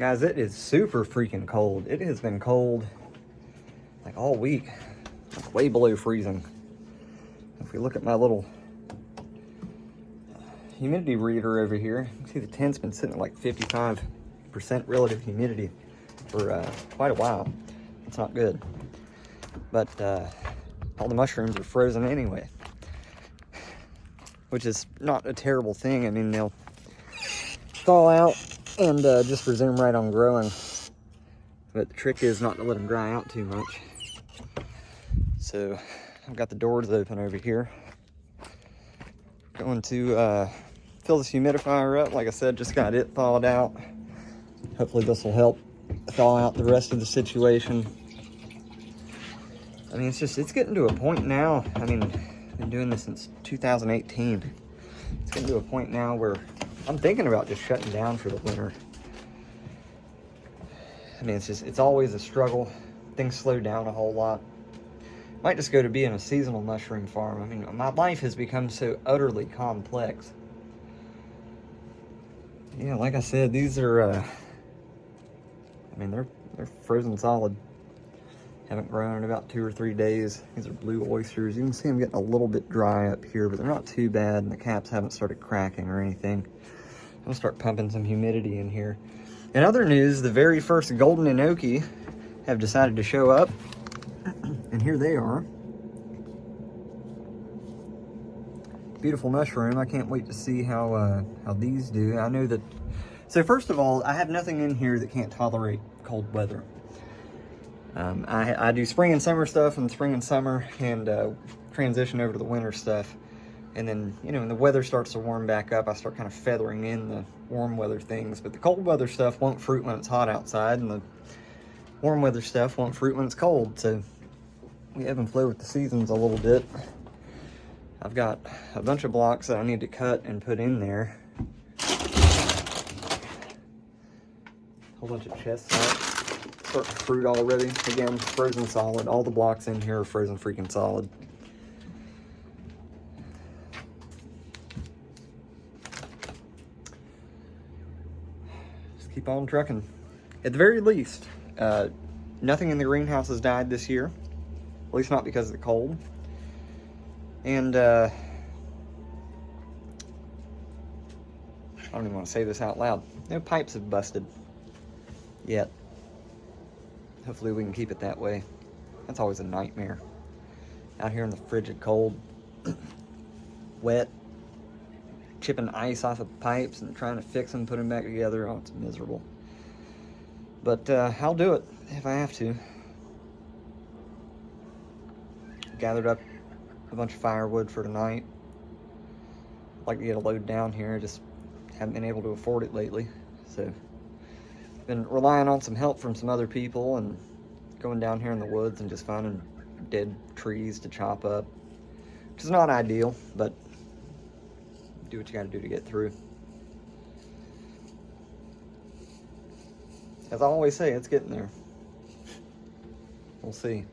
Guys, it is super freaking cold. It has been cold like all week, like way below freezing. If we look at my little humidity reader over here, you can see the tent's been sitting at like 55% relative humidity for quite a while. It's not good. But all the mushrooms are frozen anyway, which is not a terrible thing. I mean, they'll thaw out and just resume right on growing. But the trick is not to let them dry out too much. So I've got the doors open over here. Going to fill this humidifier up. Like I said, just got it thawed out. Hopefully this will help thaw out the rest of the situation. I mean, it's getting to a point now. I mean, I've been doing this since 2018. It's getting to a point now where I'm thinking about just shutting down for the winter. I mean, it's always a struggle. Things slow down a whole lot. Might just go to being a seasonal mushroom farm. I mean, my life has become so utterly complex. Yeah, like I said, these are, I mean, they're frozen solid. Haven't grown in about 2 or 3 days. These are blue oysters. You can see them getting a little bit dry up here, but they're not too bad, and the caps haven't started cracking or anything. I'm gonna start pumping some humidity in here. In other news, the very first golden Enoki have decided to show up, and here they are. Beautiful mushroom. I can't wait to see how these do. I know that. So first of all, I have nothing in here that can't tolerate cold weather. I do spring and summer stuff in spring and summer, and transition over to the winter stuff. And then, you know, when the weather starts to warm back up, I start kind of feathering in the warm weather things. But the cold weather stuff won't fruit when it's hot outside, and the warm weather stuff won't fruit when it's cold. So we ebb and flow with the seasons a little bit. I've got a bunch of blocks that I need to cut and put in there. Whole bunch of chestnuts. Starting to fruit already. Again, frozen solid. All the blocks in here are frozen freaking solid. Just keep on trucking. At the very least, nothing in the greenhouse has died this year. At least not because of the cold. And I don't even want to say this out loud. No pipes have busted yet. Hopefully we can keep it that way. That's always a nightmare. Out here in the frigid cold, wet, chipping ice off of pipes and trying to fix them, put them back together. Oh, it's miserable. But I'll do it if I have to. Gathered up a bunch of firewood for tonight. I'd like to get a load down here, just haven't been able to afford it lately. So been relying on some help from some other people and going down here in the woods and just finding dead trees to chop up, which is not ideal, but do what you got to do to get through. As I always say, it's getting there. We'll see.